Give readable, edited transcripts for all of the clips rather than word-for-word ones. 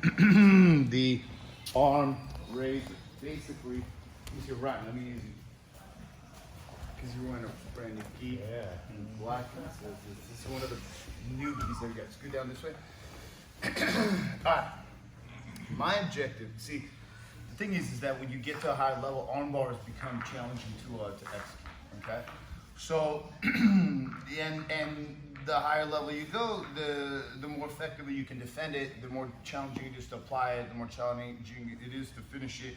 the arm raise. Basically, use your right. Let me use you. Because you're wearing a brand new gi and black. So this is one of the new gis that we got. Scoot down this way. Alright. My objective, see, the thing is that when you get to a high level, arm bars become challenging to execute. Okay? So, and the higher level you go, the more effectively you can defend it, the more challenging it is to apply it, the more challenging it is to finish it,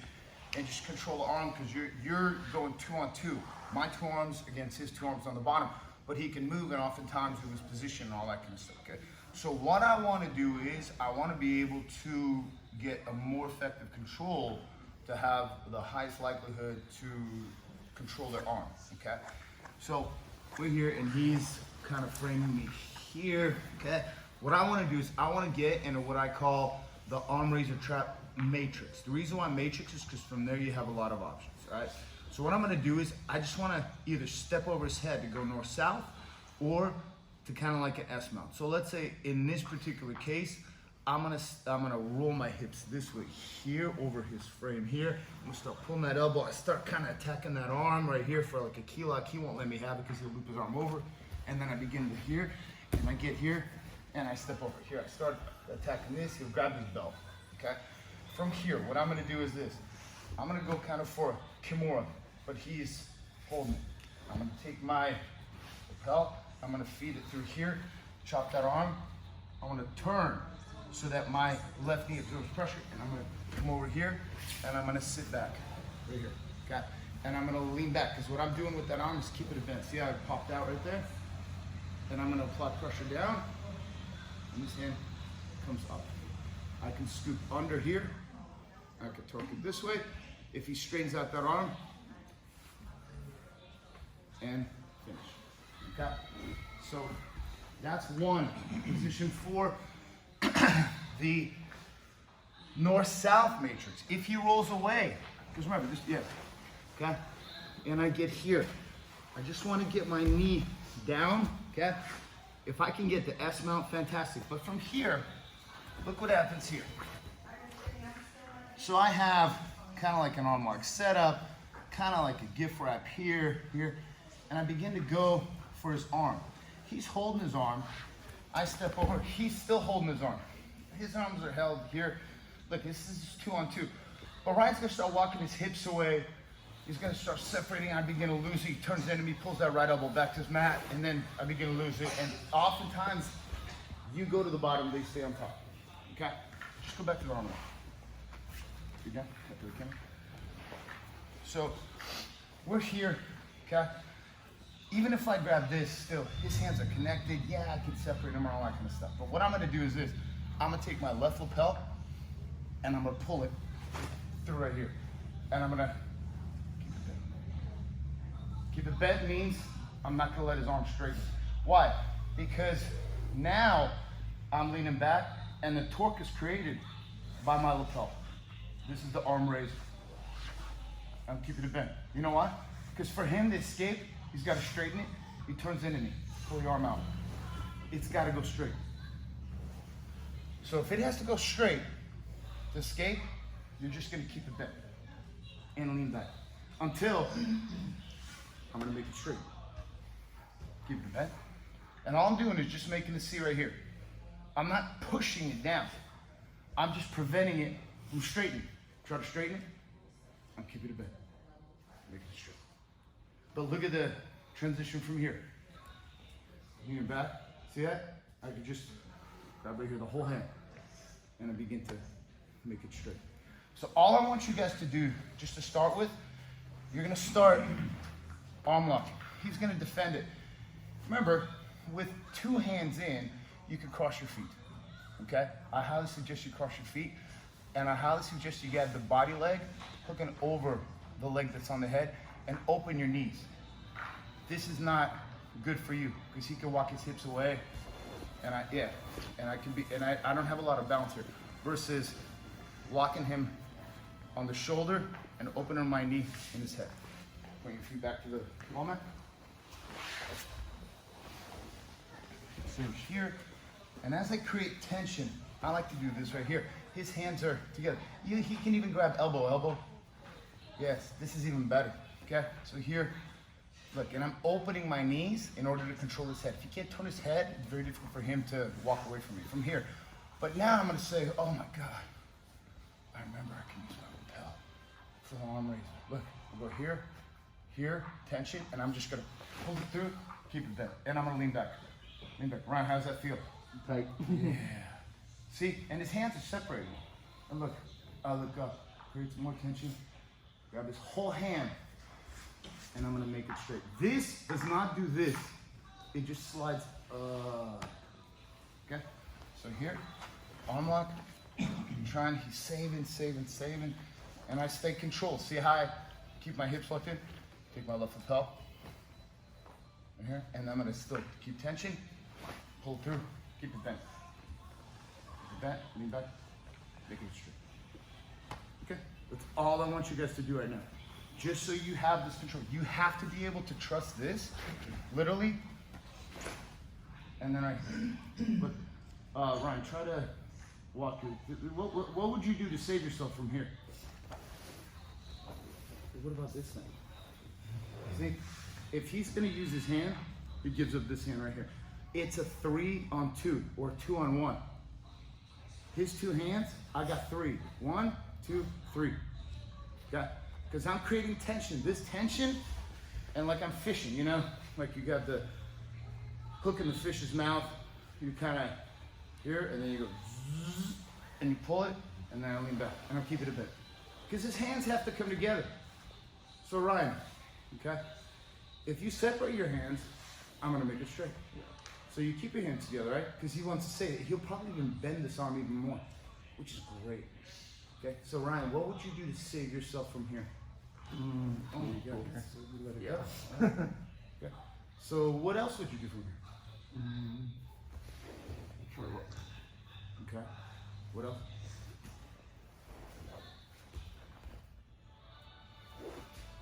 and just control the arm because you're going 2-on-2. My 2 arms against his 2 arms on the bottom, but he can move and oftentimes with his position and all that kind of stuff. Okay. So what I want to do is I want to be able to get a more effective control to have the highest likelihood to control their arm. Okay. So we're here and he's kind of framing me here. Okay. What I want to do is I want to get into what I call the arm razor trap matrix. The reason why matrix is because from there you have a lot of options. All right. So what I'm going to do is I just want to either step over his head to go north-south or to kind of like an S mount. So let's say in this particular case, I'm gonna roll my hips this way here over his frame here. I'm gonna start pulling that elbow. I start kind of attacking that arm right here for like a key lock. He won't let me have it because he'll loop his arm over. And then I begin to here, and I get here, and I step over here. I start attacking this. He'll grab his belt. Okay. From here, what I'm gonna do is this. I'm gonna go kind of for a Kimura, but he's holding it. I'm gonna take my lapel. I'm gonna feed it through here, chop that arm. I'm gonna turn so that my left knee absorbs pressure, and I'm gonna come over here, and I'm gonna sit back, right here, okay? And I'm gonna lean back, because what I'm doing with that arm is keep it bent. See how it popped out right there? And I'm gonna apply pressure down, and this hand comes up. I can scoop under here, I can torque it this way. If he straightens out that arm, and finish. Okay, so that's one. Position 4, the north-south matrix. If he rolls away, because remember this, okay, and I get here, I just want to get my knee down, okay. If I can get the S mount, fantastic. But from here, look what happens here. So I have kind of like an arm lock setup, kind of like a gift wrap here, and I begin to go for his arm. He's holding his arm. I step over. He's still holding his arm. His arms are held here. Look, this is 2-on-2. But Ryan's gonna start walking his hips away. He's gonna start separating. I begin to lose it. He turns into me, pulls that right elbow back to his mat, and then I begin to lose it. And oftentimes, you go to the bottom, they stay on top. Okay? Just go back to the arm lock. Again, back to the camera. So we're here, okay? Even if I grab this, still, his hands are connected. Yeah, I can separate them and all that kind of stuff. But what I'm gonna do is this. I'm gonna take my left lapel and I'm gonna pull it through right here. And I'm gonna keep it bent. Keep it bent means I'm not gonna let his arm straighten. Why? Because now I'm leaning back and the torque is created by my lapel. This is the arm raise. I'm keeping it bent. You know why? Because for him to escape, he's got to straighten it. He turns into me. Pull the arm out. It's got to go straight. So if it has to go straight to escape, you're just going to keep it bent and lean back until I'm going to make it straight. Keep it bent. And all I'm doing is just making the C right here. I'm not pushing it down. I'm just preventing it from straightening. Try to straighten it. I'm keeping it bent. Make it straight. But look at the transition from here. Leaning back. See that? I can just grab right here the whole hand and I begin to make it straight. So all I want you guys to do, just to start with, you're gonna start arm locking. He's gonna defend it. Remember, with 2 hands in, you can cross your feet, okay? I highly suggest you cross your feet, and I highly suggest you get the body leg hooking over the leg that's on the head and open your knees. This is not good for you because he can walk his hips away, and I don't have a lot of balance here. Versus locking him on the shoulder and opening my knee in his head. Bring your feet back to the wall mat. So here, and as I create tension, I like to do this right here. his hands are together. He can even grab elbow. Yes, this is even better, okay? So here, look, and I'm opening my knees in order to control his head. If you can't turn his head, it's very difficult for him to walk away from me, from here. But now I'm gonna say, oh my God, I remember I can use my lapel for the arm raise. Look, we'll go here, here, tension, and I'm just gonna pull it through, keep it bent. And I'm gonna lean back. Lean back. Ryan, how's that feel? Tight. Yeah. See, and his hands are separated. And look, I'll look up, create some more tension. Grab his whole hand, and I'm gonna make it straight. This does not do this. It just slides up. Okay? So here, arm lock, trying, he's saving, and I stay controlled. See how I keep my hips locked in? Take my left lapel, right here, and I'm gonna still keep tension, pull through, keep it bent. Keep it bent, lean back, make it straight. Okay? That's all I want you guys to do right now. Just so you have this control. You have to be able to trust this, literally. And then look, Ryan, try to walk through. What would you do to save yourself from here? What about this thing? See, if he's gonna use his hand, he gives up this hand right here. It's a 3-on-2 or 2-on-1. His two hands, I got 3. 1, 2, 3. Got, because I'm creating tension. This tension, and like I'm fishing, you know? Like you got the hook in the fish's mouth, you kind of here, and then you go, zzz, and you pull it, and then I lean back, and I'll keep it a bit. Because his hands have to come together. So Ryan, okay? If you separate your hands, I'm gonna make it straight. So you keep your hands together, right? Because he wants to say it. He'll probably even bend this arm even more, which is great. Okay, so Ryan, what would you do to save yourself from here? Oh my God, so you let it go. Right. Okay. So what else would you do from here? Okay, what else?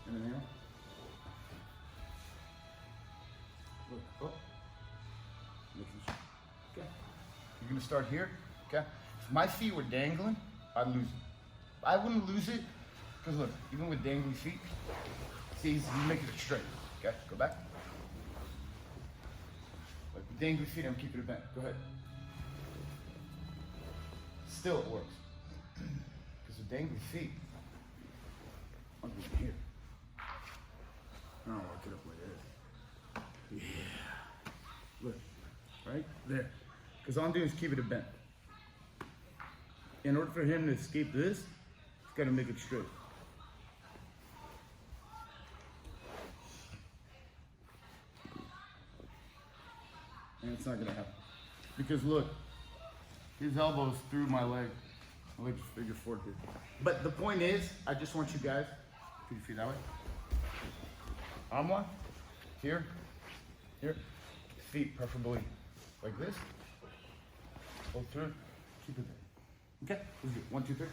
Anything else? Look, up. Okay, you're gonna start here, okay? If my feet were dangling, I'd lose it. I wouldn't lose it, because look, even with dangling feet, see, he's making it straight. Okay, go back. Like with dangling feet, I'm keeping it bent. Go ahead. Still it works. Because with dangling feet, I'm going here. I don't work it up like this. Yeah. Look, right there. Because all I'm doing is keep it bent. In order for him to escape this, he's got to make it straight. And it's not going to happen. Because look, his elbow's through my leg. My leg's figure 4 here. But the point is, I just want you guys, put your feet that way. Arm lock, here, here. Feet preferably like this. Pull through, keep it there. Okay, let's do it. 1, 2, 3.